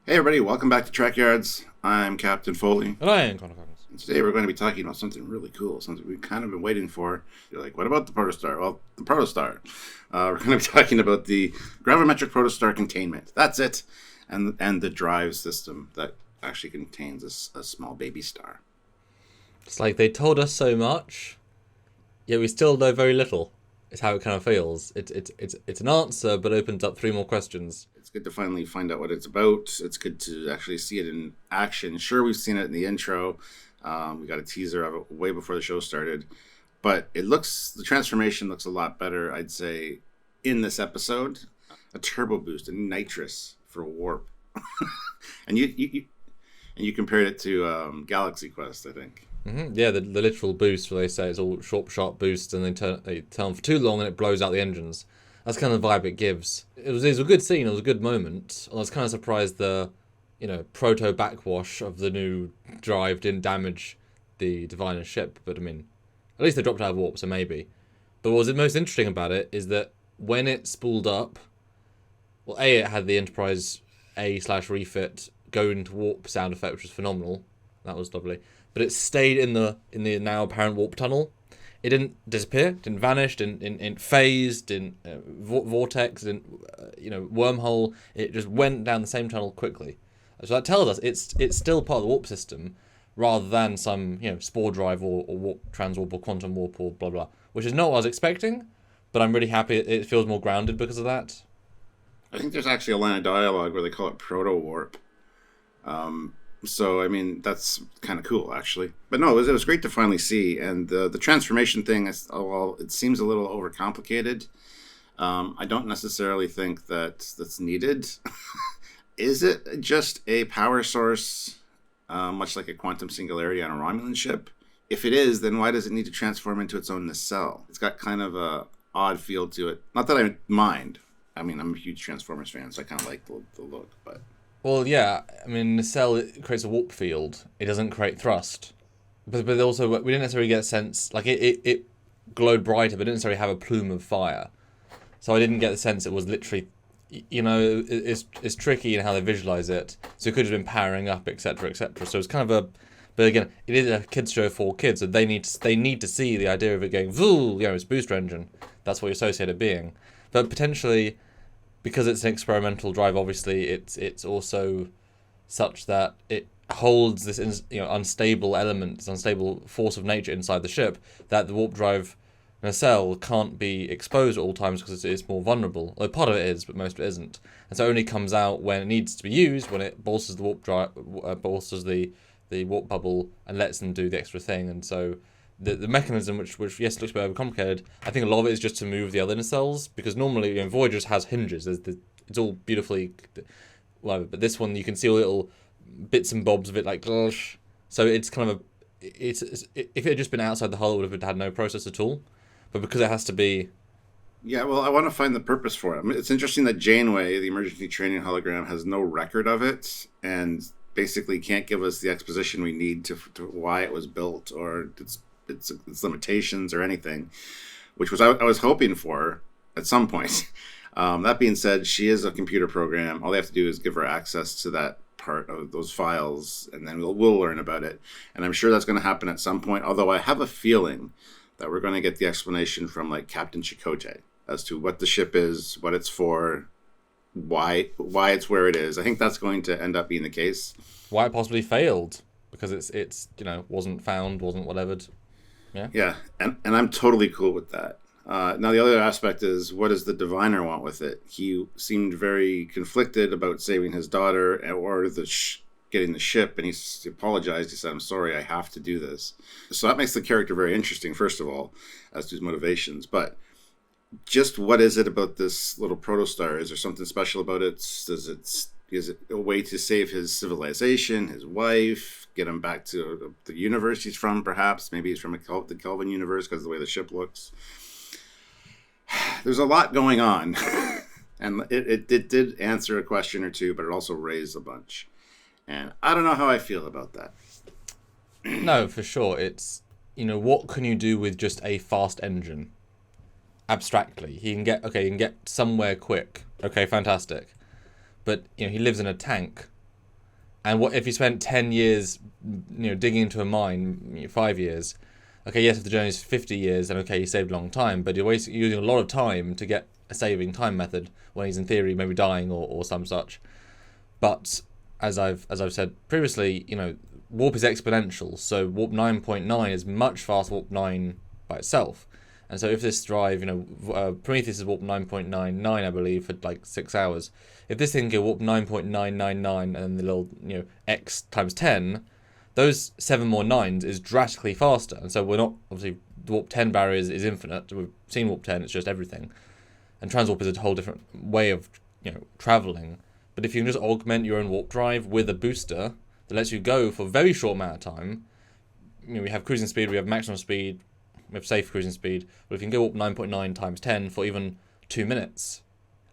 Hey everybody, welcome back to Trekyards. I'm Captain Foley. And I am Connor Coggins. And today we're going to be talking about something really cool, something we've kind of been waiting for. You're like, what about the Protostar? Well, the Protostar. We're going to be talking about the gravimetric Protostar containment. That's it. And the drive system that actually contains a small baby star. It's like they told us so much, yet we still know very little. It's how it kind of feels. It's an answer, but opens up three more questions. It's good to finally find out what it's about. It's good to actually see it in action. Sure, we've seen it in the intro. We got a teaser of it way before the show started. But the transformation looks a lot better, I'd say, in this episode. A turbo boost, a nitrous for warp. And you compared it to Galaxy Quest, I think. Mm-hmm. Yeah, the literal boost where they say it's all sharp boost, and they turn for too long and it blows out the engines. That's kind of the vibe it gives. It was a good scene. It was a good moment. I was kind of surprised the, proto backwash of the new drive didn't damage the Diviner ship. But I mean, at least they dropped out of warp, so maybe. But what was most interesting about it is that when it spooled up, well, it had the Enterprise A/refit go into warp sound effect, which was phenomenal. That was lovely. But it stayed in the now apparent warp tunnel. It didn't disappear, didn't vanish, didn't phase, didn't vortex, didn't wormhole. It just went down the same tunnel quickly. So that tells us it's still part of the warp system, rather than some spore drive or warp transwarp or quantum warp or blah blah, which is not what I was expecting. But I'm really happy it feels more grounded because of that. I think there's actually a line of dialogue where they call it proto warp. So, I mean, that's kind of cool, actually. But no, it was great to finally see. And the transformation thing, it seems a little overcomplicated. I don't necessarily think that's needed. Is it just a power source, much like a quantum singularity on a Romulan ship? If it is, then why does it need to transform into its own nacelle? It's got kind of a odd feel to it. Not that I mind. I mean, I'm a huge Transformers fan, so I kind of like the look, but... Well, yeah, I mean, nacelle creates a warp field. It doesn't create thrust. But also, we didn't necessarily get a sense... Like, it glowed brighter, but it didn't necessarily have a plume of fire. So I didn't get the sense it was literally... it's tricky in how they visualize it. So it could have been powering up, etc., etc. So it's kind of a... But again, it is a kids' show for kids, so they need to see the idea of it going... It's booster engine. That's what you associate it being. But potentially... Because it's an experimental drive, obviously, it's also such that it holds this unstable element, this unstable force of nature inside the ship, that the warp drive nacelle can't be exposed at all times because it's more vulnerable. Although part of it is, but most of it isn't. And so it only comes out when it needs to be used, when it bolsters the warp drive, bolsters the warp bubble, and lets them do the extra thing. And so the mechanism, which yes looks a bit overcomplicated, I think a lot of it is just to move the other nacelles, because normally Voyager has hinges. It's all beautifully whatever, but this one you can see all little bits and bobs of it, like so it's kind of if it had just been outside the hull, it would have had no process at all. But because it has to be. Yeah, well, I want to find the purpose for it. I mean, it's interesting that Janeway, the emergency training hologram, has no record of it and basically can't give us the exposition we need to why it was built or its limitations or anything, which was I was hoping for at some point. That being said, she is a computer program. All they have to do is give her access to that part of those files, and then we'll learn about it. And I'm sure that's going to happen at some point, although I have a feeling that we're going to get the explanation from like Captain Chakotay as to what the ship is, what it's for, why it's where it is. I think that's going to end up being the case. Why it possibly failed, because it's wasn't found, wasn't whatever. Yeah, and I'm totally cool with that. Now, the other aspect is, what does the Diviner want with it? He seemed very conflicted about saving his daughter or getting the ship, and he apologized. He said, I'm sorry, I have to do this. So that makes the character very interesting, first of all, as to his motivations. But just what is it about this little protostar? Is there something special about it? Is it a way to save his civilization, his wife, get him back to the universe he's from, perhaps? Maybe he's from the Kelvin universe because of the way the ship looks. There's a lot going on. And it did answer a question or two, but it also raised a bunch. And I don't know how I feel about that. No, for sure. It's, what can you do with just a fast engine? Abstractly. He can get somewhere quick. Okay, fantastic. But, he lives in a tank. And what if you spent 10 years, digging into a mine, 5 years? Okay, yes, if the journey is 50 years, then okay, you saved a long time, but you're using a lot of time to get a saving time method when he's in theory maybe dying or some such. But as I've said previously, warp is exponential, so warp 9.9 is much faster than warp 9 by itself. And so if this drive, Prometheus is warp 9.99, I believe, for like 6 hours. If this thing can warp 9.999 and the little, x times 10, those 7 more 9s is drastically faster. And so we're not, obviously, the warp 10 barrier is infinite. We've seen warp 10, it's just everything. And transwarp is a whole different way of, travelling. But if you can just augment your own warp drive with a booster that lets you go for a very short amount of time, we have cruising speed, we have maximum speed, we have safe cruising speed. But if you can go up 9.9 times 10 for even 2 minutes,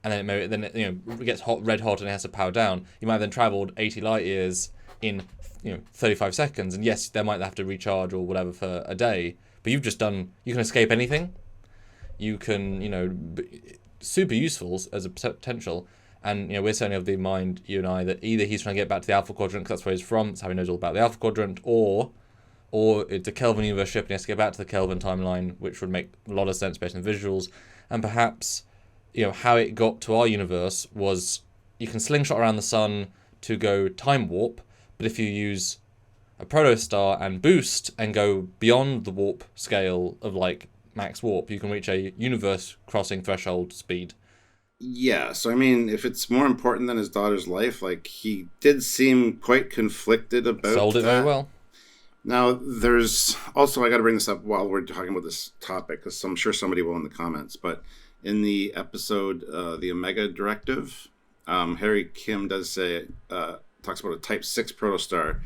and then it gets red hot and it has to power down, you might have then travelled 80 light years in 35 seconds. And yes, they might have to recharge or whatever for a day. But you can escape anything. You can, super useful as a potential. And we're certainly of the mind, you and I, that either he's trying to get back to the Alpha Quadrant because that's where he's from, that's how he knows all about the Alpha Quadrant, or it's a Kelvin universe ship and he has to get back to the Kelvin timeline, which would make a lot of sense based on visuals. And perhaps, how it got to our universe was you can slingshot around the sun to go time warp, but if you use a protostar and boost and go beyond the warp scale of like max warp, you can reach a universe crossing threshold speed. Yeah, so I mean, if it's more important than his daughter's life, like, he did seem quite conflicted about Sold it that. very well. Now, there's also, I got to bring this up while we're talking about this topic, because I'm sure somebody will in the comments, but in the episode, The Omega Directive, Harry Kim does say, talks about a Type 6 protostar,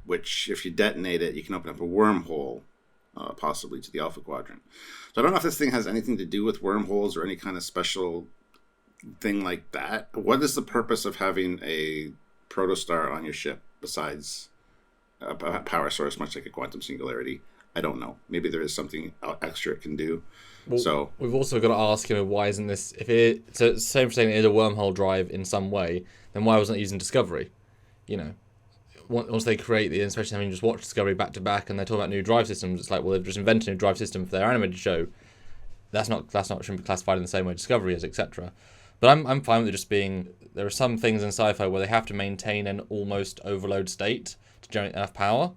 which, if you detonate it, you can open up a wormhole, possibly to the Alpha Quadrant. So I don't know if this thing has anything to do with wormholes or any kind of special thing like that. What is the purpose of having a protostar on your ship besides a power source, much like a quantum singularity? I don't know. Maybe there is something extra it can do. Well, so we've also got to ask, why isn't this? If it, so same for saying it is a wormhole drive in some way, then why wasn't it using Discovery? Once they create especially having just watched Discovery back to back, and they talk about new drive systems, it's like, well, they've just invented a new drive system for their animated show. That's not shouldn't be classified in the same way Discovery is, etc. But I'm fine with it just being, there are some things in sci-fi where they have to maintain an almost overload state to generate enough power,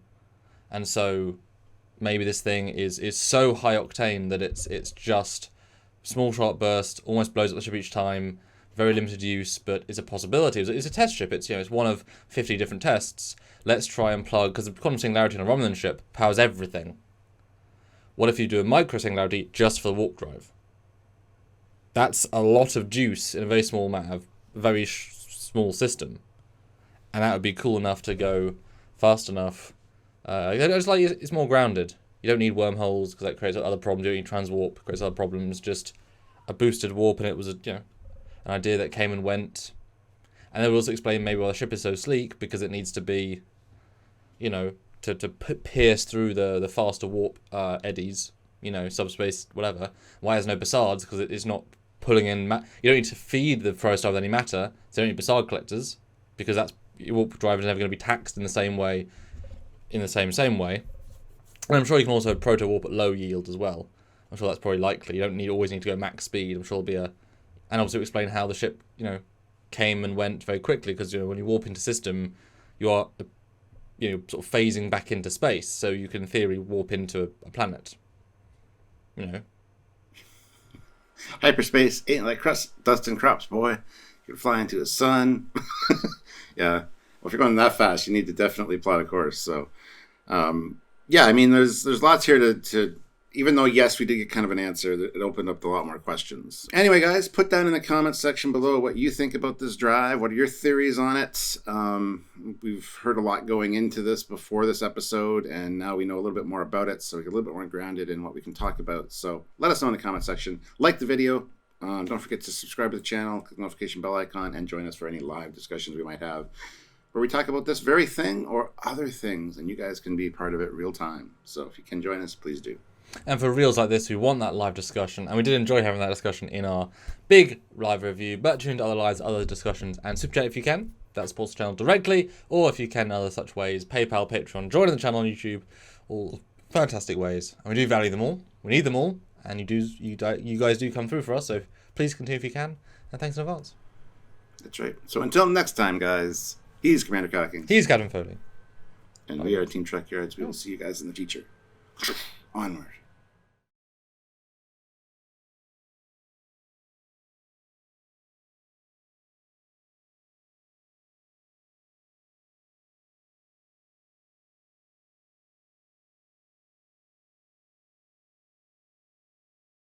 and so maybe this thing is so high octane that it's just small shot burst, almost blows up the ship each time. Very limited use, but it's a possibility. It's a test ship. It's it's one of 50 different tests. Let's try and plug, because the quantum singularity on a Romulan ship powers everything. What if you do a micro singularity just for the warp drive? That's a lot of juice in a very small amount of very small system, and that would be cool enough to go fast enough. It's more grounded. You don't need wormholes because that creates other problems. You don't need transwarp, creates other problems. Just a boosted warp, and it was an idea that came and went. And they would also explain maybe why the ship is so sleek, because it needs to be, to pierce through the faster warp eddies, subspace, whatever. Why there's no Bassards? Because it's not pulling in... you don't need to feed the Protostar with any matter, so you don't need Bassard collectors, because your warp drive is never going to be taxed in the same way, same way. And I'm sure you can also proto-warp at low yield as well. I'm sure that's probably likely. You don't always need to go max speed. I'm sure there'll be a... And obviously explain how the ship, came and went very quickly, because, when you warp into system, you are, sort of phasing back into space, so you can, in theory, warp into a planet. Hyperspace ain't like dust and crops, boy. You can fly into the sun. Yeah. Well, if you're going that fast, you need to definitely plot a course. So, yeah, I mean, there's lots here to even though, yes, we did get kind of an answer, it opened up a lot more questions. Anyway, guys, put down in the comments section below what you think about this drive. What are your theories on it? We've heard a lot going into this before this episode, and now we know a little bit more about it, so we get a little bit more grounded in what we can talk about. So let us know in the comment section. Like the video. Don't forget to subscribe to the channel, click the notification bell icon, and join us for any live discussions we might have, where we talk about this very thing or other things, and you guys can be part of it real time. So if you can join us, please do. And for reels like this, we want that live discussion, and we did enjoy having that discussion in our big live review, but tune into other lives, other discussions, and super chat if you can. that supports the channel directly, or if you can, other such ways, PayPal, Patreon, joining the channel on YouTube, all fantastic ways. And we do value them all. We need them all, and you guys do come through for us. So please continue if you can, and thanks in advance. That's right. So until next time, guys, he's Commander Cockings. He's Captain Foley. And we are Team Trekyards. We will see you guys in the future. Onward.